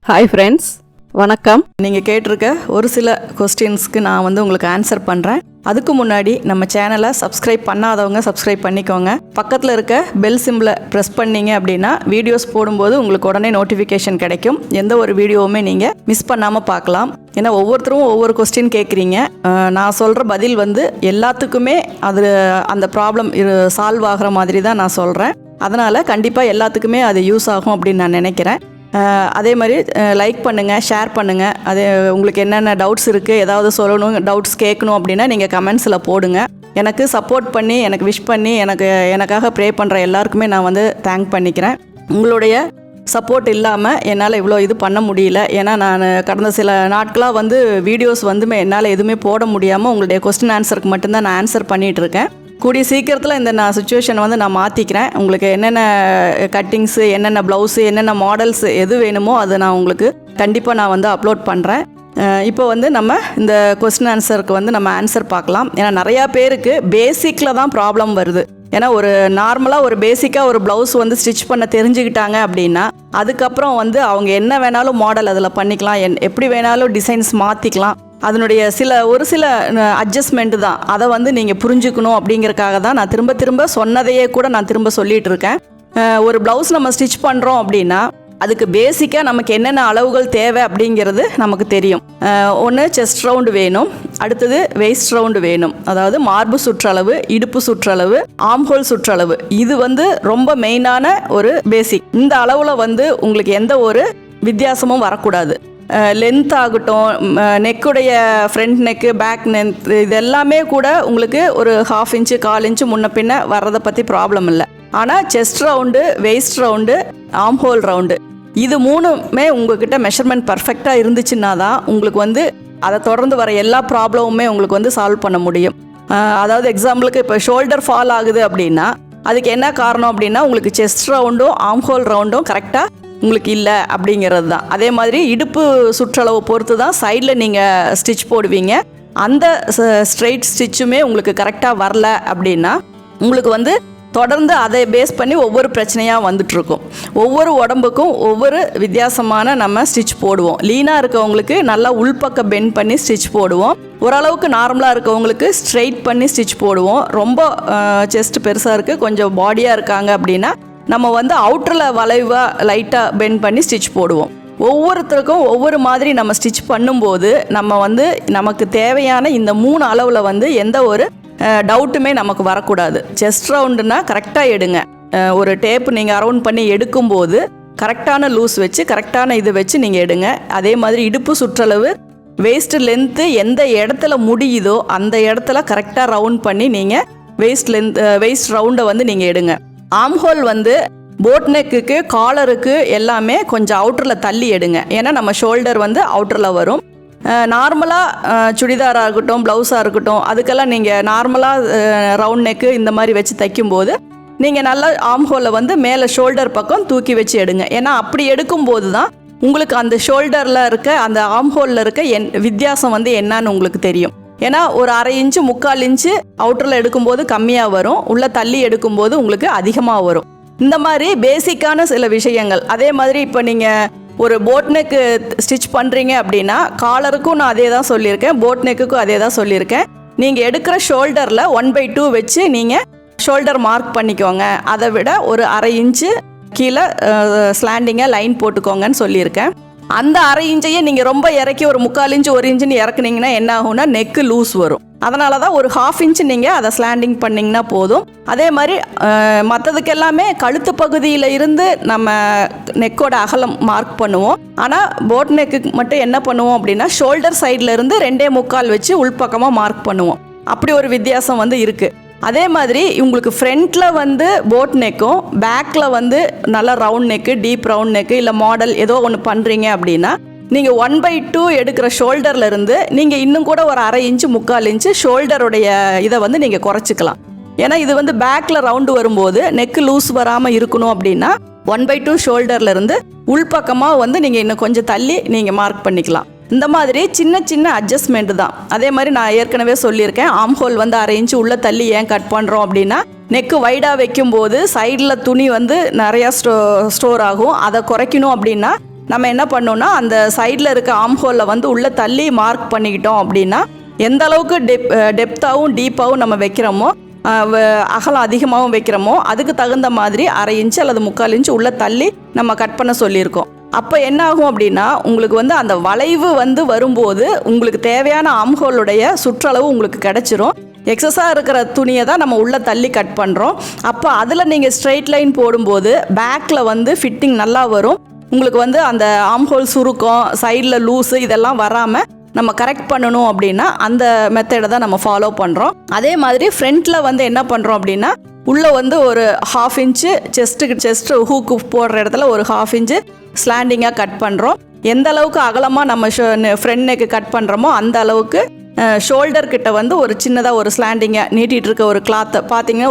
Hi friends, வணக்கம். நீங்கள் கேட்டிருக்க ஒரு சில கொஸ்டின்ஸ்க்கு நான் உங்களுக்கு ஆன்சர் பண்ணுறேன். அதுக்கு முன்னாடி நம்ம சேனலை சப்ஸ்கிரைப் பண்ணாதவங்க சப்ஸ்கிரைப் பண்ணிக்கோங்க. பக்கத்தில் இருக்க பெல் சிம்பிளை ப்ரெஸ் பண்ணிங்க அப்படின்னா வீடியோஸ் போடும்போது உங்களுக்கு உடனே நோட்டிஃபிகேஷன் கிடைக்கும். எந்த ஒரு வீடியோவுமே நீங்கள் மிஸ் பண்ணாமல் பார்க்கலாம். ஏன்னா ஒவ்வொருத்தரும் ஒவ்வொரு கொஸ்டின் கேட்குறீங்க. நான் சொல்கிற பதில் எல்லாத்துக்குமே அது அந்த ப்ராப்ளம் சால்வ் ஆகிற மாதிரி தான் நான் சொல்கிறேன். அதனால் கண்டிப்பாக எல்லாத்துக்குமே அது யூஸ் ஆகும் அப்படின்னு நான் நினைக்கிறேன். அதே மாதிரி லைக் பண்ணுங்கள், ஷேர் பண்ணுங்கள். அது உங்களுக்கு என்னென்ன டவுட்ஸ் இருக்குது, ஏதாவது சொல்லணும், டவுட்ஸ் கேட்கணும் அப்படின்னா நீங்கள் கமெண்ட்ஸில் போடுங்க. எனக்கு சப்போர்ட் பண்ணி, எனக்கு விஷ் பண்ணி, எனக்காக ப்ரே பண்ணுற எல்லாருக்குமே நான் தேங்க் பண்ணிக்கிறேன். உங்களுடைய சப்போர்ட் இல்லாமல் என்னால் இவ்வளோ இது பண்ண முடியல. ஏன்னா நான் கடந்த சில நாட்களாக வீடியோஸ் என்னால் எதுவுமே போட முடியாமல் உங்களுடைய கொஸ்டின் ஆன்சருக்கு மட்டும்தான் நான் ஆன்சர் பண்ணிகிட்ருக்கேன். கூடிய சீக்கிரத்தில் இந்த சுச்சுவேஷனை நான் மாற்றிக்கிறேன். உங்களுக்கு என்னென்ன கட்டிங்ஸு, என்னென்ன ப்ளவுஸு, என்னென்ன மாடல்ஸ் எது வேணுமோ அதை நான் உங்களுக்கு கண்டிப்பாக நான் அப்லோட் பண்ணுறேன். இப்போ நம்ம இந்த கொஸ்டின் ஆன்சருக்கு நம்ம ஆன்சர் பார்க்கலாம். ஏன்னா நிறையா பேருக்கு பேசிக்கில் தான் ப்ராப்ளம் வருது. ஏன்னா ஒரு நார்மலாக ஒரு பேசிக்காக ஒரு ப்ளவுஸ் ஸ்டிச் பண்ண தெரிஞ்சுக்கிட்டாங்க அப்படின்னா அதுக்கப்புறம் அவங்க என்ன வேணாலும் மாடல் அதில் பண்ணிக்கலாம், எப்படி வேணாலும் டிசைன்ஸ் மாற்றிக்கலாம். அதனுடைய ஒரு சில அட்ஜஸ்ட்மெண்ட்டு தான். அதை நீங்கள் புரிஞ்சுக்கணும் அப்படிங்கிறக்காக தான் நான் திரும்ப திரும்ப சொன்னதையே கூட நான் திரும்ப சொல்லிகிட்டு இருக்கேன். ஒரு ப்ளவுஸ் நம்ம ஸ்டிச் பண்ணுறோம் அப்படின்னா அதுக்கு பேசிக்காக நமக்கு என்னென்ன அளவுகள் தேவை அப்படிங்கிறது நமக்கு தெரியும். ஒன்று செஸ்ட் ரவுண்டு வேணும், அடுத்தது வெயிஸ்ட் ரவுண்டு வேணும். அதாவது மார்பு சுற்றளவு, இடுப்பு சுற்றளவு, ஆம்ஹோல் சுற்றளவு. இது ரொம்ப மெயினான ஒரு பேசிக். இந்த அளவில் உங்களுக்கு எந்த ஒரு வித்தியாசமும் வரக்கூடாது. லென்த் ஆகட்டும், நெக்குடைய ஃப்ரண்ட் நெக்கு, பேக் நெக், இது எல்லாமே கூட உங்களுக்கு ஒரு 1/2 இன்ச்சு 1/4 இன்ச்சு முன்ன பின்ன வர்றதை பற்றி ப்ராப்ளம் இல்லை. ஆனால் chest round, waist round, armhole round, இது மூணுமே உங்ககிட்ட மெஷர்மெண்ட் பர்ஃபெக்டாக இருந்துச்சுன்னா தான் உங்களுக்கு அதை தொடர்ந்து வர எல்லா ப்ராப்ளமுமே உங்களுக்கு சால்வ் பண்ண முடியும். அதாவது எக்ஸாம்பிளுக்கு இப்போ ஷோல்டர் ஃபால் ஆகுது அப்படின்னா அதுக்கு என்ன காரணம் அப்படின்னா உங்களுக்கு செஸ்ட் ரவுண்டும் ஆம்ஹோல் ரவுண்டும் கரெக்டாக உங்களுக்கு இல்லை அப்படிங்கிறது தான். அதே மாதிரி இடுப்பு சுற்றளவு பொறுத்து தான் சைடில் நீங்கள் ஸ்டிச் போடுவீங்க. அந்த ஸ்ட்ரெயிட் ஸ்டிச்சுமே உங்களுக்கு கரெக்டாக வரல அப்படின்னா உங்களுக்கு தொடர்ந்து அதை பேஸ் பண்ணி ஒவ்வொரு பிரச்சனையாக வந்துட்டுருக்கும். ஒவ்வொரு உடம்புக்கும் ஒவ்வொரு வித்தியாசமான நம்ம ஸ்டிச் போடுவோம். லீனாக இருக்கவங்களுக்கு நல்லா உள்பக்கம் பெண்ட் பண்ணி ஸ்டிச் போடுவோம். ஓரளவுக்கு நார்மலாக இருக்கவங்களுக்கு ஸ்ட்ரெயிட் பண்ணி ஸ்டிச் போடுவோம். ரொம்ப செஸ்ட் பெருசாக இருக்குது, கொஞ்சம் பாடியாக இருக்காங்க அப்படின்னா நம்ம அவுட்டரில் வளைவாக லைட்டாக பெண்ட் பண்ணி ஸ்டிச் போடுவோம். ஒவ்வொருத்தருக்கும் ஒவ்வொரு மாதிரி நம்ம ஸ்டிச் பண்ணும்போது நம்ம நமக்கு தேவையான இந்த 3 அளவில் எந்த ஒரு டவுட்டுமே நமக்கு வரக்கூடாது. செஸ்ட் ரவுண்டுனா கரெக்டாக எடுங்க. ஒரு டேப்பு நீங்கள் அரவுண்ட் பண்ணி எடுக்கும்போது கரெக்டான லூஸ் வச்சு, கரெக்டான இது வச்சு நீங்கள் எடுங்க. அதே மாதிரி இடுப்பு சுற்றளவு, வேஸ்ட் லென்த்து எந்த இடத்துல முடியுதோ அந்த இடத்துல கரெக்டாக ரவுண்ட் பண்ணி நீங்கள் வேஸ்ட் ரவுண்டை நீங்கள் எடுங்க. ஆம்ஹோல் போட் நெக்குக்கு, காலருக்கு எல்லாமே கொஞ்சம் அவுட்டரில் தள்ளி எடுங்க. ஏன்னா நம்ம ஷோல்டர் அவுட்டரில் வரும். நார்மலாக சுடிதாராக இருக்கட்டும், ப்ளவுஸாக இருக்கட்டும், அதுக்கெல்லாம் நீங்கள் நார்மலாக ரவுண்ட் நெக்கு இந்த மாதிரி வச்சு தைக்கும்போது நீங்கள் நல்லா ஆம்ஹோலை மேலே ஷோல்டர் பக்கம் தூக்கி வச்சு எடுங்க. ஏன்னா அப்படி எடுக்கும்போது தான் உங்களுக்கு அந்த ஷோல்டரில் இருக்க, அந்த ஆம்ஹோலில் இருக்க வித்தியாசம் என்னன்னு உங்களுக்கு தெரியும். ஏன்னா ஒரு 1/2 இன்ச்சு 3/4 இன்ச்சு அவுட்டரில் எடுக்கும்போது கம்மியாக வரும், உள்ளே தள்ளி எடுக்கும்போது உங்களுக்கு அதிகமாக வரும். இந்த மாதிரி பேசிக்கான சில விஷயங்கள். அதே மாதிரி இப்போ நீங்கள் ஒரு போட் நெக்கு ஸ்டிச் பண்ணுறீங்க அப்படின்னா காலருக்கும் நான் அதே தான் சொல்லியிருக்கேன், போட் நெக்குக்கும் அதே தான் சொல்லியிருக்கேன். நீங்கள் எடுக்கிற ஷோல்டரில் 1/2 வச்சு நீங்கள் ஷோல்டர் மார்க் பண்ணிக்கோங்க. அதை விட ஒரு 1/2 இன்ச்சு கீழே ஸ்லாண்டிங்காக லைன் போட்டுக்கோங்கன்னு சொல்லியிருக்கேன். அந்த 1/2 இன்ச்சையே நீங்கள் ரொம்ப இறக்கி ஒரு 3/4 இன்ச்சு 1 இன்ச்சுன்னு இறக்குனீங்கன்னா என்ன ஆகும்னா நெக்கு லூஸ் வரும். அதனால தான் ஒரு 1/2 இன்ச்சு நீங்கள் அதை ஸ்லாண்டிங் பண்ணிங்கன்னா போதும். அதே மாதிரி மற்றதுக்கு எல்லாமே கழுத்து பகுதியில் இருந்து நம்ம நெக்கோட அகலம் மார்க் பண்ணுவோம். ஆனால் போட் நெக்கு மட்டும் என்ன பண்ணுவோம் அப்படின்னா ஷோல்டர் சைடில் இருந்து 2.25 வச்சு உள்பக்கமாக மார்க் பண்ணுவோம். அப்படி ஒரு வித்தியாசம் இருக்குது. அதே மாதிரி உங்களுக்கு ஃப்ரண்ட்டில் போட் நெக்கும், பேக்கில் நல்லா round neck, deep round neck, இல்லை மாடல் ஏதோ ஒன்று பண்ணுறீங்க அப்படின்னா நீங்கள் 1/2 எடுக்கிற ஷோல்டரில் இருந்து நீங்கள் இன்னும் கூட ஒரு 1/2 இன்ச்சு 3/4 இன்ச்சு ஷோல்டருடைய இதை நீங்கள் குறைச்சிக்கலாம். ஏன்னா இது பேக்கில் ரவுண்டு வரும்போது நெக்கு லூஸ் வராமல் இருக்கணும் அப்படின்னா 1/2 ஷோல்டரில் இருந்து உள்பக்கமாக நீங்கள் இன்னும் கொஞ்சம் தள்ளி நீங்கள் மார்க் பண்ணிக்கலாம். இந்த மாதிரி சின்ன சின்ன அட்ஜஸ்ட்மெண்ட் தான். அதே மாதிரி நான் ஏற்கனவே சொல்லியிருக்கேன், ஆம்ஹோல் 1/2 இன்ச்சு உள்ளே தள்ளி ஏன் கட் பண்ணுறோம் அப்படின்னா நெக்கு வைடாக வைக்கும்போது சைடில் துணி நிறையா ஸ்டோர் ஆகும். அதை குறைக்கணும் அப்படின்னா நம்ம என்ன பண்ணோம்னா அந்த சைடில் இருக்க ஆம்ஹோலில் வந்து உள்ளே தள்ளி மார்க் பண்ணிக்கிட்டோம் அப்படின்னா எந்த அளவுக்கு டெப்த்தாகவும் டீப்பாகவும் நம்ம வைக்கிறோமோ அகலம் அதிகமாகவும் வைக்கிறோமோ அதுக்கு தகுந்த மாதிரி 1/2 இன்ச்சு அல்லது 3/4 இன்ச்சு உள்ளே தள்ளி நம்ம கட் பண்ண சொல்லியிருக்கோம். அப்போ என்ன ஆகும் அப்படின்னா உங்களுக்கு வந்து அந்த வளைவு வந்து வரும்போது உங்களுக்கு தேவையான ஆம்ஹோலுடைய சுற்றளவு உங்களுக்கு கிடச்சிரும். எக்ஸஸாக இருக்கிற துணியை தான் நம்ம உள்ளே தள்ளி கட் பண்ணுறோம். அப்போ அதில் நீங்கள் ஸ்ட்ரெயிட் லைன் போடும்போது பேக்கில் வந்து ஃபிட்டிங் நல்லா வரும். உங்களுக்கு வந்து அந்த ஆம்ஹோல் சுருக்கம், சைடில் லூஸு இதெல்லாம் வராமல் நம்ம கரெக்ட் பண்ணணும் அப்படின்னா அந்த மெத்தடை தான் நம்ம ஃபாலோ பண்ணுறோம். அதே மாதிரி ஃப்ரண்ட்டில் வந்து என்ன பண்ணுறோம் அப்படின்னா உள்ளே வந்து ஒரு 1/2 இன்ச்சு செஸ்ட்டு ஹூக்கு போடுற இடத்துல ஒரு 1/2 இன்ச்சு ஸ்லாண்டிங்காக கட் பண்ணுறோம். எந்த அளவுக்கு அகலமாக நம்ம ஃப்ரண்ட் நெக்கு கட் பண்ணுறோமோ அந்த அளவுக்கு ஷோல்டர் கிட்ட வந்து ஒரு சின்னதாக ஒரு ஸ்லாண்டிங்காக நீட்டிகிட்டு இருக்க ஒரு கிளாத்தை பார்த்தீங்கன்னா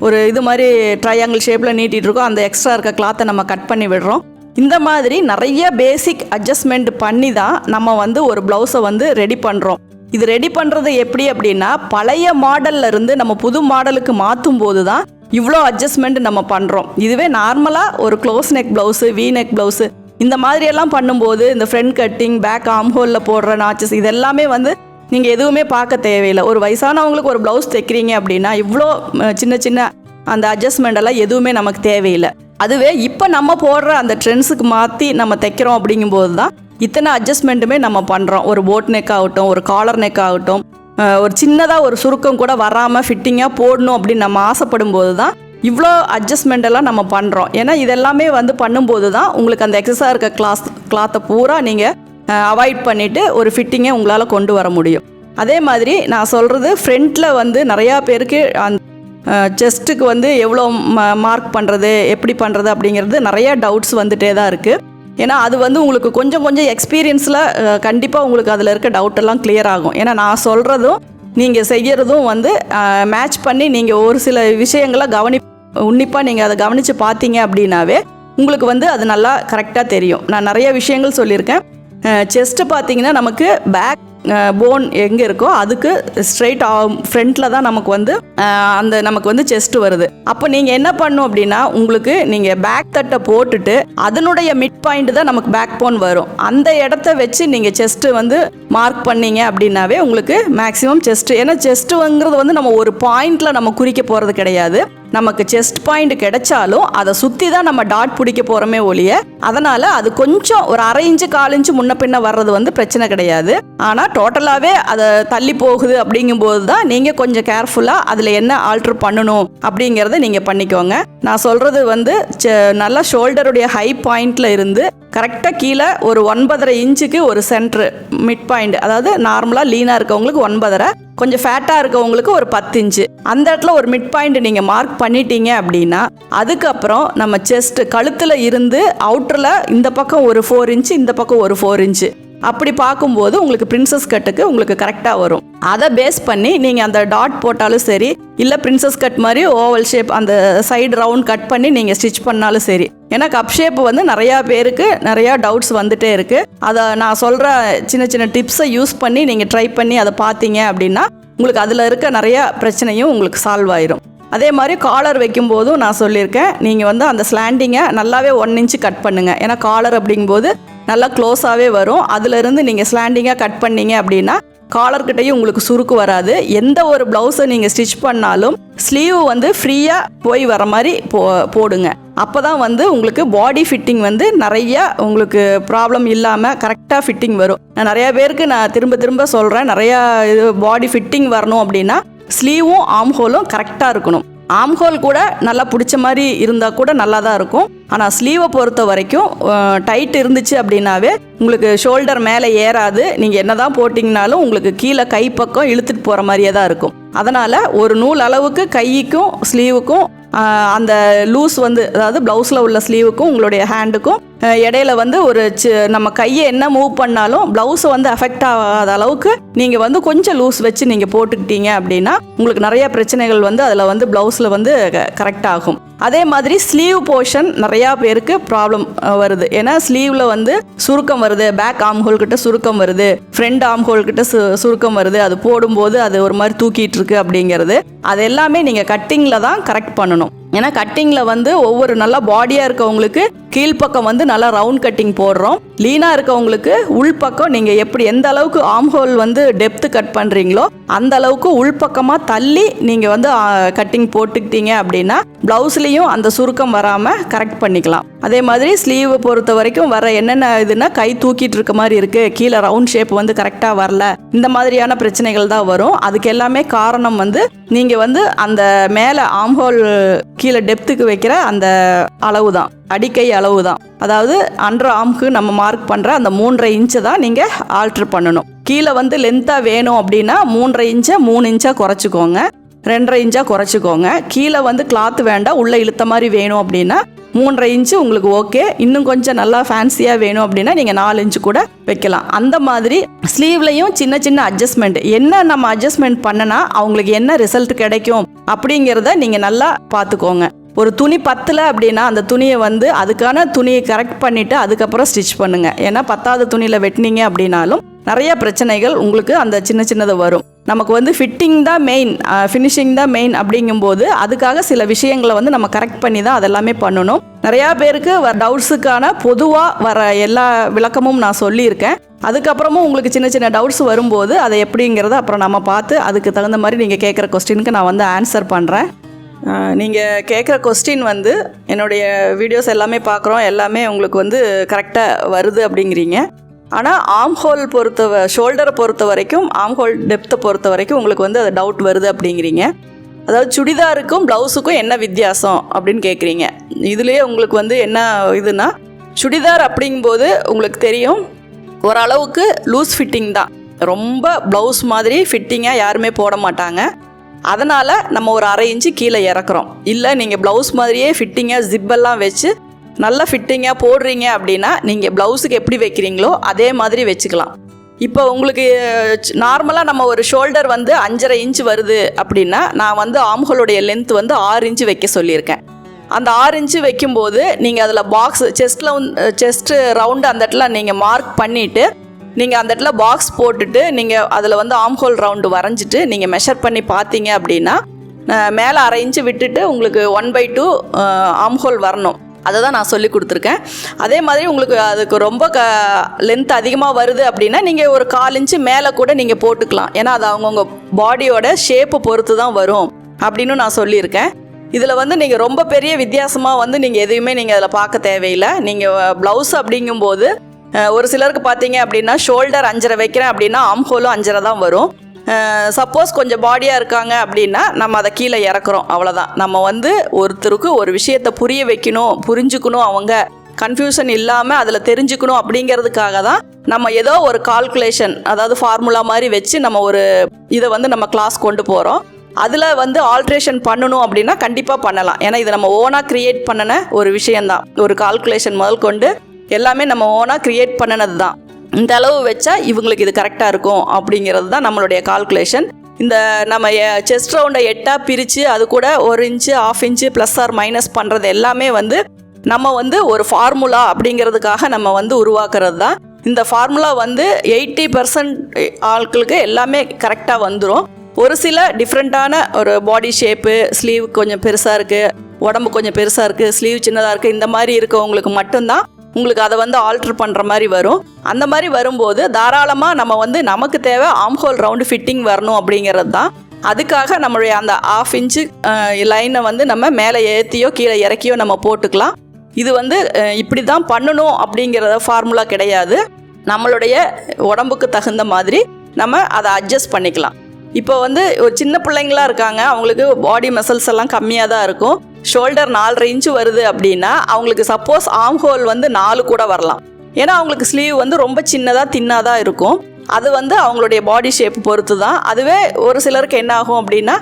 ஒரு இது மாதிரி ட்ரையாங்கிள் ஷேப்பில் நீட்டிகிட்டு இருக்கோம். அந்த எக்ஸ்ட்ரா இருக்க கிளாத்தை நம்ம கட் பண்ணி விடுறோம். இந்த மாதிரி நிறைய பேசிக் அட்ஜஸ்ட்மெண்ட் பண்ணி தான் நம்ம வந்து ஒரு ப்ளவுஸை வந்து ரெடி பண்ணுறோம். இது ரெடி பண்ணுறது எப்படி அப்படின்னா பழைய மாடலில் இருந்து நம்ம புது மாடலுக்கு மாற்றும் போது தான் இவ்வளோ அட்ஜஸ்ட்மெண்ட் நம்ம பண்ணுறோம். இதுவே நார்மலாக ஒரு close neck blouse, we neck blouse இந்த மாதிரியெல்லாம் பண்ணும்போது இந்த ஃப்ரண்ட் கட்டிங், பேக் ஆம்ஹோலில் போடுற நாச்சஸ் இது எல்லாமே வந்து நீங்கள் எதுவுமே பார்க்க தேவையில்லை. ஒரு வயசானவங்களுக்கு ஒரு ப்ளவுஸ் தைக்கிறீங்க அப்படின்னா இவ்வளோ சின்ன சின்ன அந்த அட்ஜஸ்ட்மெண்ட் எல்லாம் எதுவுமே நமக்கு தேவையில்லை. அதுவே இப்போ நம்ம போடுற அந்த ட்ரெண்ட்ஸுக்கு மாற்றி நம்ம தைக்கிறோம் அப்படிங்கும்போது தான் இத்தனை அட்ஜஸ்ட்மெண்ட்டுமே நம்ம பண்ணுறோம். ஒரு போட் நெக் ஆகட்டும், ஒரு காலர் நெக் ஆகட்டும், ஒரு சின்னதாக ஒரு சுருக்கம் கூட வராமல் ஃபிட்டிங்காக போடணும் அப்படின்னு நம்ம ஆசைப்படும் போது தான் இவ்வளோ அட்ஜஸ்ட்மெண்ட் எல்லாம் நம்ம பண்ணுறோம். ஏன்னா இதெல்லாமே வந்து பண்ணும்போது தான் உங்களுக்கு அந்த எக்ஸஸாக இருக்க கிளாத்தை பூரா நீங்கள் அவாய்ட் பண்ணிவிட்டு ஒரு ஃபிட்டிங்கை உங்களால் கொண்டு வர முடியும். அதே மாதிரி நான் சொல்கிறது ஃப்ரண்ட்டில் வந்து நிறையா பேருக்கு அந்த செஸ்ட்டுக்கு வந்து எவ்வளோ மார்க் பண்ணுறது, எப்படி பண்ணுறது அப்படிங்கிறது நிறையா டவுட்ஸ் வந்துட்டே தான் இருக்குது. ஏன்னா அது வந்து உங்களுக்கு கொஞ்சம் எக்ஸ்பீரியன்ஸில் கண்டிப்பாக உங்களுக்கு அதில் இருக்க டவுட்டெல்லாம் கிளியர் ஆகும். ஏன்னா நான் சொல்கிறதும் நீங்கள் செய்கிறதும் வந்து மேட்ச் பண்ணி நீங்கள் ஒரு சில விஷயங்களை உன்னிப்பாக நீங்கள் அதை கவனித்து பார்த்தீங்க அப்படின்னாவே உங்களுக்கு வந்து அது நல்லா கரெக்டாக தெரியும். நான் நிறைய விஷயங்கள் சொல்லியிருக்கேன். செஸ்ட்டு பார்த்தீங்கன்னா நமக்கு பேக் போன் எங்கே இருக்கோ அதுக்கு ஸ்ட்ரெயிட் ஃப்ரண்ட்டில் தான் நமக்கு வந்து செஸ்ட் வருது. அப்போ நீங்கள் என்ன பண்ணணும் அப்படின்னா உங்களுக்கு நீங்கள் பேக் தட்டை போட்டுட்டு அதனுடைய மிட் பாயிண்ட் தான் நமக்கு பேக் போன் வரும். அந்த இடத்த வச்சு நீங்கள் செஸ்ட்டு வந்து மார்க் பண்ணீங்க அப்படின்னாவே உங்களுக்கு மேக்ஸிமம் செஸ்ட்டு, ஏன்னா செஸ்ட்டுங்கிறது வந்து நம்ம ஒரு பாயிண்டில் நம்ம குறிக்க போகிறது கிடையாது. நமக்கு செஸ்ட் பாயிண்ட் கிடைச்சாலும் அதை சுற்றி தான் நம்ம டாட் பிடிக்க போகிறோமே ஒழிய அதனால் அது கொஞ்சம் ஒரு 1/2 இன்ச்சு 1/4 இன்ச்சு முன்ன பின்ன வர்றது வந்து பிரச்சனை கிடையாது. ஆனால் டோட்டலாகவே அதை தள்ளி போகுது அப்படிங்கும்போது தான் நீங்கள் கொஞ்சம் கேர்ஃபுல்லாக அதில் என்ன ஆல்ட்ரு பண்ணணும் அப்படிங்கிறத நீங்கள் பண்ணிக்கோங்க. நான் சொல்கிறது வந்து நல்லா ஷோல்டருடைய ஹை பாயிண்டில் இருந்து கரெக்டாக கீழே ஒரு 9.5 இன்ச்சுக்கு ஒரு சென்ட்ரு மிட் பாயிண்ட், அதாவது நார்மலாக லீனாக இருக்கவங்களுக்கு 9.5, கொஞ்சம் ஃபேட்டாக இருக்கவங்களுக்கு ஒரு 10 இன்ச்சு, அந்த இடத்துல ஒரு மிட் பாயிண்ட் நீங்கள் மார்க் பண்ணிட்டீங்க அப்படின்னா அதுக்கப்புறம் நம்ம செஸ்ட் கழுத்தில் இருந்து அவுட்டரில் இந்த பக்கம் ஒரு 4 இன்ச்சு, இந்த பக்கம் ஒரு 4 இன்ச்சு அப்படி பார்க்கும்போது உங்களுக்கு பிரின்சஸ் கட்டுக்கு உங்களுக்கு கரெக்டாக வரும். அதை பேஸ் பண்ணி நீங்கள் அந்த டாட் போட்டாலும் சரி, இல்லை பிரின்சஸ் கட் மாதிரி ஓவல் ஷேப் அந்த சைடு ரவுண்ட் கட் பண்ணி நீங்கள் ஸ்டிச் பண்ணாலும் சரி. ஏன்னா கப் ஷேப் வந்து நிறையா பேருக்கு நிறையா டவுட்ஸ் வந்துட்டே இருக்குது. அதை நான் சொல்கிற சின்ன டிப்ஸை யூஸ் பண்ணி நீங்கள் ட்ரை பண்ணி அதை பார்த்தீங்க அப்படின்னா உங்களுக்கு அதில் இருக்க நிறையா பிரச்சனையும் உங்களுக்கு சால்வ் ஆயிரும். அதே மாதிரி காலர் வைக்கும்போதும் நான் சொல்லியிருக்கேன், நீங்கள் வந்து அந்த ஸ்லாண்டிங்கை நல்லாவே 1 இன்ச்சு கட் பண்ணுங்கள். ஏன்னா காலர் அப்படிங்கும்போது நல்லா க்ளோஸாகவே வரும். அதிலிருந்து நீங்கள் ஸ்லாண்டிங்காக கட் பண்ணீங்க அப்படின்னா காலர்கிட்டையும் உங்களுக்கு சுருக்கு வராது. எந்த ஒரு ப்ளவுஸை நீங்கள் ஸ்டிச் பண்ணாலும் ஸ்லீவ் வந்து ஃப்ரீயாக போய் வர மாதிரி போடுங்க. அப்போ தான் வந்து உங்களுக்கு பாடி ஃபிட்டிங் வந்து நிறையா உங்களுக்கு ப்ராப்ளம் இல்லாமல் கரெக்டாக ஃபிட்டிங் வரும். நான் நிறையா பேருக்கு நான் திரும்ப சொல்கிறேன், நிறையா இது பாடி ஃபிட்டிங் வரணும் அப்படின்னா ஸ்லீவும் ஆம்ஹோலும் கரெக்டாக இருக்கணும். ஆம்ஹோல் கூட நல்லா பிடிச்ச மாதிரி இருந்தால் கூட நல்லா தான் இருக்கும். ஆனால் ஸ்லீவை பொறுத்த வரைக்கும் டைட் இருந்துச்சு அப்படின்னாவே உங்களுக்கு ஷோல்டர் மேலே ஏறாது. நீங்கள் என்ன தான் போட்டிங்கனாலும் உங்களுக்கு கீழே கைப்பக்கம் இழுத்துட்டு போகிற மாதிரியே தான் இருக்கும். அதனால் ஒரு நூல் அளவுக்கு கைக்கும் ஸ்லீவுக்கும் அந்த லூஸ் வந்து, அதாவது ப்ளவுஸில் உள்ள ஸ்லீவுக்கும் உங்களுடைய ஹேண்டுக்கும் இடையில வந்து ஒரு நம்ம கையை என்ன மூவ் பண்ணாலும் ப்ளவுஸை வந்து அஃபெக்ட் ஆகாத அளவுக்கு நீங்கள் வந்து கொஞ்சம் லூஸ் வச்சு நீங்கள் போட்டுக்கிட்டீங்க அப்படின்னா உங்களுக்கு நிறைய பிரச்சனைகள் வந்து அதில் வந்து ப்ளவுஸில் வந்து கரெக்ட் ஆகும். அதே மாதிரி ஸ்லீவ் போர்ஷன் நிறையா பேருக்கு ப்ராப்ளம் வருது. ஏன்னா ஸ்லீவில் வந்து சுருக்கம் வருது, பேக் ஆம் ஹோல் கிட்ட சுருக்கம் வருது, ஃப்ரண்ட் ஆம் ஹோல் கிட்ட சுருக்கம் வருது. அது போடும்போது அது ஒரு மாதிரி தூக்கிட்டு இருக்கு அப்படிங்கிறது. அது எல்லாமே நீங்கள் கட்டிங்கில் தான் கரெக்ட் பண்ணணும். ஏன்னா கட்டிங்கில் வந்து ஒவ்வொரு நல்லா பாடியாக இருக்கவங்களுக்கு கீழ்ப்பக்கம் வந்து நல்லா ரவுண்ட் கட்டிங் போடுறோம். லீனாக இருக்கவங்களுக்கு உள்பக்கம் நீங்கள் எப்படி எந்த அளவுக்கு ஆர்ம் ஹோல் வந்து டெப்த்து கட் பண்ணுறீங்களோ அந்த அளவுக்கு உள்பக்கமாக தள்ளி நீங்கள் வந்து கட்டிங் போட்டுக்கிட்டீங்க அப்படின்னா ப்ளவுஸ்லேயும் அந்த சுருக்கம் வராமல் கரெக்ட் பண்ணிக்கலாம். அதே மாதிரி ஸ்லீவை பொறுத்த வரைக்கும் வர என்னென்ன இதுன்னா கை தூக்கிட்டு இருக்க மாதிரி இருக்குது, கீழே ரவுண்ட் ஷேப் வந்து கரெக்டாக வரல, இந்த மாதிரியான பிரச்சனைகள் தான் வரும். அதுக்கு எல்லாமே காரணம் வந்து நீங்கள் வந்து அந்த மேலே ஆர்ம் ஹோல் கீழே டெப்த்துக்கு வைக்கிற அந்த அளவு தான், அடிக்கை அளவு தான். அதாவது அண்டர் ஆர்முக்கு நம்ம மார்க் பண்ணுற அந்த 3.5 இன்ச்சு தான் நீங்கள் ஆல்ட்ரு பண்ணணும். கீழே வந்து லென்த்தாக வேணும் அப்படின்னா 3.5 இன்ச்சை 3 இன்ச்சாக குறைச்சிக்கோங்க, 2.5 இன்ச்சாக குறைச்சிக்கோங்க. கீழே வந்து கிளாத் வேண்டாம், உள்ளே இழுத்த மாதிரி வேணும் அப்படின்னா 3.5 இன்ச்சு உங்களுக்கு ஓகே. இன்னும் கொஞ்சம் நல்லா ஃபேன்சியாக வேணும் அப்படின்னா நீங்கள் 4 இன்ச்சு கூட வைக்கலாம். அந்த மாதிரி ஸ்லீவ்லையும் சின்ன சின்ன அட்ஜஸ்ட்மெண்ட், என்ன நம்ம அட்ஜஸ்ட்மெண்ட் பண்ணனா அவங்களுக்கு என்ன ரிசல்ட் கிடைக்கும் அப்படிங்கிறத நீங்கள் நல்லா பார்த்துக்கோங்க. ஒரு துணி பத்தலை அப்படின்னா அந்த துணியை வந்து அதுக்கான துணியை கரெக்ட் பண்ணிவிட்டு அதுக்கப்புறம் ஸ்டிச் பண்ணுங்கள். ஏன்னா 10வது துணியில் வெட்டினீங்க அப்படின்னாலும் நிறைய பிரச்சனைகள் உங்களுக்கு அந்த சின்ன சின்னது வரும். நமக்கு வந்து ஃபிட்டிங் தான் மெயின், ஃபினிஷிங் தான் மெயின் அப்படிங்கும்போது அதுக்காக சில விஷயங்களை வந்து நம்ம கரெக்ட் பண்ணி தான் அதெல்லாமே பண்ணணும். நிறையா பேருக்கு டவுட்ஸுக்கான பொதுவாக வர எல்லா விளக்கமும் நான் சொல்லியிருக்கேன். அதுக்கப்புறமும் உங்களுக்கு சின்ன சின்ன டவுட்ஸ் வரும்போது அதை எப்படிங்கிறத அப்புறம் நம்ம பார்த்து அதுக்கு தகுந்த மாதிரி நீங்கள் கேட்குற கொஸ்டினுக்கு நான் வந்து ஆன்சர் பண்ணுறேன். நீங்கள் கேட்குற கொஸ்டின் வந்து என்னுடைய வீடியோஸ் எல்லாமே பார்க்குறோம், எல்லாமே உங்களுக்கு வந்து கரெக்டாக வருது அப்படிங்கிறீங்க. ஆனால் ஆர்ம் ஹோல் ஷோல்டரை பொறுத்த வரைக்கும், ஆர்ம் ஹோல் டெப்த்தை பொறுத்த வரைக்கும் உங்களுக்கு வந்து அது டவுட் வருது அப்படிங்கிறீங்க. அதாவது சுடிதாருக்கும் ப்ளவுஸுக்கும் என்ன வித்தியாசம் அப்படின்னு கேட்குறீங்க. இதுலேயே உங்களுக்கு வந்து என்ன இதுனா, சுடிதார் அப்படிங்கும்போது உங்களுக்கு தெரியும் ஓரளவுக்கு லூஸ் ஃபிட்டிங் தான், ரொம்ப ப்ளவுஸ் மாதிரி ஃபிட்டிங்காக யாருமே போட மாட்டாங்க. அதனால் நம்ம ஒரு 1/2 இன்ச்சு கீழே இறக்குறோம். இல்லை நீங்கள் ப்ளவுஸ் மாதிரியே ஃபிட்டிங்காக ஜிப்பெல்லாம் வச்சு நல்லா ஃபிட்டிங்காக போடுறீங்க அப்படின்னா நீங்கள் ப்ளவுஸுக்கு எப்படி வைக்கிறீங்களோ அதே மாதிரி வச்சுக்கலாம். இப்போ உங்களுக்கு நார்மலாக நம்ம ஒரு ஷோல்டர் வந்து 5.5 இன்ச்சு வருது அப்படின்னா நான் வந்து ஆம்ஹோலுடைய லென்த் வந்து 6 இன்ச்சு வைக்க சொல்லியிருக்கேன். அந்த 6 இன்ச்சு வைக்கும்போது நீங்கள் அதில் பாக்ஸ் செஸ்ட்டு ரவுண்டு அந்த இடத்துல நீங்கள் மார்க் பண்ணிவிட்டு நீங்கள் அந்த இடத்துல பாக்ஸ் போட்டுட்டு நீங்கள் அதில் வந்து ஆம்ஹோல் ரவுண்டு வரைஞ்சிட்டு நீங்கள் மெஷர் பண்ணி பார்த்தீங்க அப்படின்னா மேலே 1/2 இன்ச்சு விட்டுட்டு உங்களுக்கு 1/2 ஆம்ஹோல் வரணும். அதை தான் நான் சொல்லி கொடுத்துருக்கேன். அதே மாதிரி உங்களுக்கு அதுக்கு ரொம்ப லென்த் அதிகமாக வருது அப்படின்னா நீங்கள் ஒரு 1/4 இன்ச்சு மேலே கூட நீங்கள் போட்டுக்கலாம். ஏன்னா அது அவங்கவுங்க பாடியோட ஷேப்பு பொறுத்து தான் வரும் அப்படின்னு நான் சொல்லியிருக்கேன். இதில் வந்து நீங்கள் ரொம்ப பெரிய வித்தியாசமாக வந்து நீங்கள் எதுவுமே நீங்கள் அதில் பார்க்க தேவையில்லை. நீங்கள் ப்ளவுஸ் அப்படிங்கும்போது ஒரு சிலருக்கு பார்த்தீங்க அப்படின்னா ஷோல்டர் 5.5 வைக்கிறேன் அப்படின்னா ஆம்ஹோலும் 5.5 தான் வரும். சப்போஸ் கொஞ்சம் பாடியாக இருக்காங்க அப்படின்னா நம்ம அதை கீழே இறக்குறோம், அவ்வளோதான். நம்ம வந்து ஒருத்தருக்கு ஒரு விஷயத்தை புரிய வைக்கணும், புரிஞ்சுக்கணும், அவங்க கன்ஃபியூஷன் இல்லாமல் அதில் தெரிஞ்சுக்கணும் அப்படிங்கிறதுக்காக தான் நம்ம ஏதோ ஒரு கால்குலேஷன், அதாவது ஃபார்முலா மாதிரி வச்சு நம்ம ஒரு இதை வந்து நம்ம கிளாஸ் கொண்டு போகிறோம். அதில் வந்து ஆல்ட்ரேஷன் பண்ணணும் அப்படின்னா கண்டிப்பாக பண்ணலாம். ஏன்னா இது நம்ம ஓனாக க்ரியேட் பண்ணின ஒரு விஷயந்தான். ஒரு கால்குலேஷன் முதல் கொண்டு எல்லாமே நம்ம ஓனாக க்ரியேட் பண்ணினது தான். இந்த அளவு வச்சா இவங்களுக்கு இது கரெக்டாக இருக்கும் அப்படிங்கிறது தான் நம்மளுடைய கால்குலேஷன். இந்த நம்ம செஸ்ட் ரவுண்டை 8ஆக பிரித்து அது கூட 1 inch 1/2 inch plus or minus பண்ணுறது எல்லாமே வந்து நம்ம வந்து ஒரு ஃபார்முலா அப்படிங்கிறதுக்காக நம்ம வந்து உருவாக்குறது தான். இந்த ஃபார்முலா வந்து 80% ஆட்களுக்கு எல்லாமே கரெக்டாக வந்துடும். ஒரு சில டிஃப்ரெண்ட்டான ஒரு பாடி ஷேப்பு, ஸ்லீவ் கொஞ்சம் பெருசாக இருக்குது, உடம்பு கொஞ்சம் பெருசாக இருக்குது, ஸ்லீவ் சின்னதாக இருக்குது, இந்த மாதிரி இருக்கவங்களுக்கு மட்டும்தான் உங்களுக்கு அதை வந்து ஆல்ட்ரு பண்ணுற மாதிரி வரும். அந்த மாதிரி வரும்போது தாராளமாக நம்ம வந்து நமக்கு தேவை ஆம்ஹோல் ரவுண்டு ஃபிட்டிங் வரணும் அப்படிங்கிறது தான். அதுக்காக நம்மளுடைய அந்த 1/2 இன்ச்சு லைனை வந்து நம்ம மேலே ஏற்றியோ கீழே இறக்கியோ நம்ம போட்டுக்கலாம். இது வந்து இப்படி தான் பண்ணணும் அப்படிங்கிறத ஃபார்முலா கிடையாது. நம்மளுடைய உடம்புக்கு தகுந்த மாதிரி நம்ம அதை அட்ஜஸ்ட் பண்ணிக்கலாம். இப்போ வந்து ஒரு சின்ன பிள்ளைங்களாக இருக்காங்க, அவங்களுக்கு பாடி மசில்ஸ் எல்லாம் கம்மியாக தான் இருக்கும். ஷோல்டர் 4.5 இன்ச்சு வருது அப்படின்னா அவங்களுக்கு சப்போஸ் ஆர்ம் ஹோல் வந்து 4 கூட வரலாம். ஏன்னா அவங்களுக்கு ஸ்லீவ் வந்து ரொம்ப சின்னதாக தின்னாதான் இருக்கும். அது வந்து அவங்களுடைய பாடி ஷேப் பொறுத்து தான். அதுவே ஒரு சிலருக்கு என்ன ஆகும் அப்படின்னா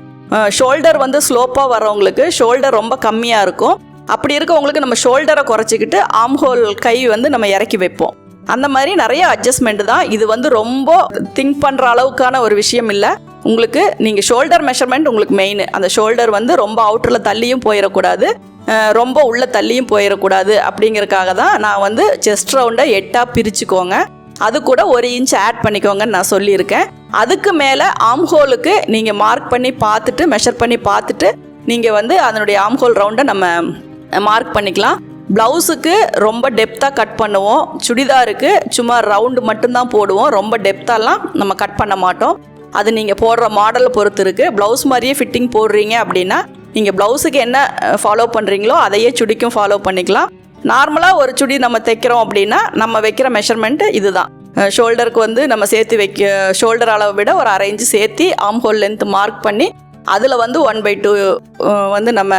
ஷோல்டர் வந்து ஸ்லோப்பாக வரவங்களுக்கு ஷோல்டர் ரொம்ப கம்மியாக இருக்கும். அப்படி இருக்கவங்களுக்கு நம்ம ஷோல்டரை குறைச்சிக்கிட்டு ஆர்ம் ஹோல் கை வந்து நம்ம இறக்கி வைப்போம். அந்த மாதிரி நிறைய அட்ஜஸ்ட்மெண்ட் தான். இது வந்து ரொம்ப திங்க் பண்ணுற அளவுக்கான ஒரு விஷயம் இல்லை. உங்களுக்கு நீங்கள் ஷோல்டர் மெஷர்மெண்ட் உங்களுக்கு மெயின். அந்த ஷோல்டர் வந்து ரொம்ப அவுட்டரில் தள்ளியும் போயிடக்கூடாது, ரொம்ப உள்ளே தள்ளியும் போயிடக்கூடாது. அப்படிங்கிறதுக்காக தான் நான் வந்து செஸ்ட் ரவுண்டை 8ஆக பிரிச்சுக்கோங்க, அது கூட 1 இன்ச் ஆட் பண்ணிக்கோங்கன்னு நான் சொல்லியிருக்கேன். அதுக்கு மேலே ஆர்ம் ஹோலுக்கு நீங்கள் மார்க் பண்ணி பார்த்துட்டு மெஷர் பண்ணி பார்த்துட்டு நீங்கள் வந்து அதனுடைய ஆர்ம் ஹோல் ரவுண்டை நம்ம மார்க் பண்ணிக்கலாம். ப்ளவுஸுக்கு ரொம்ப டெப்த்தாக கட் பண்ணுவோம், சுடிதாருக்கு சும்மா ரவுண்டு மட்டும்தான் போடுவோம், ரொம்ப டெப்த்தாலாம் நம்ம கட் பண்ண மாட்டோம். அது நீங்கள் போடுற மாடலை பொறுத்து இருக்குது. ப்ளவுஸ் மாதிரியே ஃபிட்டிங் போடுறீங்க அப்படின்னா நீங்கள் ப்ளவுஸுக்கு என்ன ஃபாலோ பண்ணுறீங்களோ அதையே சுடிக்கும் ஃபாலோ பண்ணிக்கலாம். நார்மலாக ஒரு சுடி நம்ம தைக்கிறோம் அப்படின்னா நம்ம வைக்கிற மெஷர்மெண்ட்டு இதுதான். ஷோல்டருக்கு வந்து நம்ம சேர்த்து ஷோல்டர் அளவை விட ஒரு 1/2 இன்ச்சு சேர்த்து ஆம் ஹோல் லென்த் மார்க் பண்ணி அதில் வந்து 1/2 வந்து நம்ம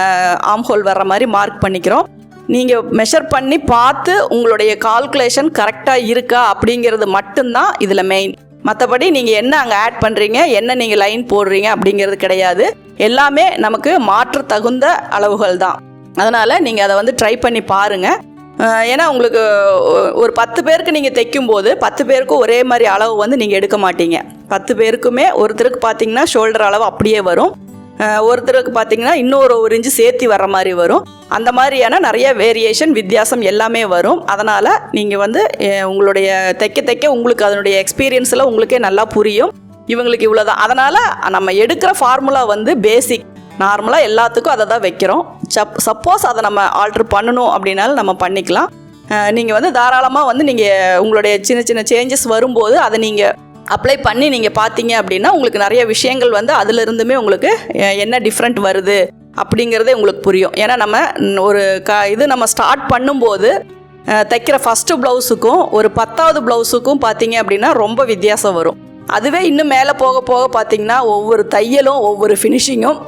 ஆம் ஹோல் வர்ற மாதிரி மார்க் பண்ணிக்கிறோம். நீங்கள் மெஷர் பண்ணி பார்த்து உங்களுடைய கால்குலேஷன் கரெக்டாக இருக்கா அப்படிங்கிறது மட்டும்தான் இதில் மெயின். மற்றபடி நீங்கள் என்ன அங்கே ஆட் பண்ணுறீங்க, என்ன நீங்கள் லைன் போடுறீங்க அப்படிங்கிறது கிடையாது. எல்லாமே நமக்கு மாற்று தகுந்த அளவுகள் தான். அதனால் நீங்கள் அதை வந்து ட்ரை பண்ணி பாருங்கள். ஏன்னா உங்களுக்கு ஒரு 10 பேருக்கு நீங்கள் தைக்கும்போது 10 பேருக்கும் ஒரே மாதிரி அளவு வந்து நீங்கள் எடுக்க மாட்டீங்க. 10 பேருக்குமே ஒருத்தருக்கு பார்த்தீங்கன்னா ஷோல்டர் அளவு அப்படியே வரும், ஒருத்தருக்கு பார்த்தீங்கன்னா இன்னொரு 1 இன்ச்சு சேர்த்து வர்ற மாதிரி வரும். அந்த மாதிரியான நிறைய வேரியேஷன் வித்தியாசம் எல்லாமே வரும். அதனால் நீங்கள் வந்து உங்களுடைய தைக்க உங்களுக்கு அதனுடைய எக்ஸ்பீரியன்ஸில் உங்களுக்கே நல்லா புரியும் இவங்களுக்கு இவ்வளோதான். அதனால் நம்ம எடுக்கிற ஃபார்முலா வந்து பேசிக், நார்மலாக எல்லாத்துக்கும் அதை தான் வைக்கிறோம். சப்போஸ் அதை நம்ம ஆல்ட்ரு பண்ணணும் அப்படின்னாலும் நம்ம பண்ணிக்கலாம். நீங்கள் வந்து தாராளமாக வந்து நீங்கள் உங்களுடைய சின்ன சின்ன சேஞ்சஸ் வரும்போது அதை நீங்கள் அப்ளை பண்ணி நீங்கள் பார்த்தீங்க அப்படின்னா உங்களுக்கு நிறைய விஷயங்கள் வந்து அதிலிருந்துமே உங்களுக்கு என்ன டிஃப்ரெண்ட் வருது அப்படிங்கிறதே உங்களுக்கு புரியும். ஏன்னா நம்ம ஒரு இது நம்ம ஸ்டார்ட் பண்ணும்போது தைக்கிற ஃபஸ்ட்டு ப்ளவுஸுக்கும் ஒரு 10வது ப்ளவுஸுக்கும் பார்த்தீங்க அப்படின்னா ரொம்ப வித்தியாசம் வரும். அதுவே இன்னும் மேலே போக போக பார்த்தீங்கன்னா ஒவ்வொரு தையலும் ஒவ்வொரு ஃபினிஷிங்கும்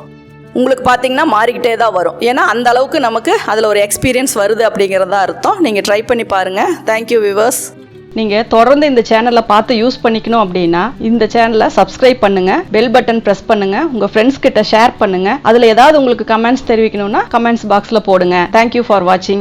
உங்களுக்கு பார்த்தீங்கன்னா மாறிக்கிட்டே தான் வரும். ஏன்னா அந்த அளவுக்கு நமக்கு அதில் ஒரு எக்ஸ்பீரியன்ஸ் வருது அப்படிங்கிறதா அர்த்தம். நீங்கள் ட்ரை பண்ணி பாருங்கள். Thank you viewers. நீங்கள் தொடர்ந்து இந்த சேனலை பார்த்து யூஸ் பண்ணிக்கணும் அப்படின்னா இந்த சேனலை சப்ஸ்கிரைப் பண்ணுங்கள், பெல் பட்டன் ப்ரெஸ் பண்ணுங்கள், உங்கள் ஃப்ரெண்ட்ஸ் கிட்ட ஷேர் பண்ணுங்கள். அதில் ஏதாவது உங்களுக்கு கமெண்ட்ஸ் தெரிவிக்கணும்னா கமெண்ட்ஸ் பாக்ஸில் போடுங்க. தேங்க்யூ ஃபார் வாட்சிங்.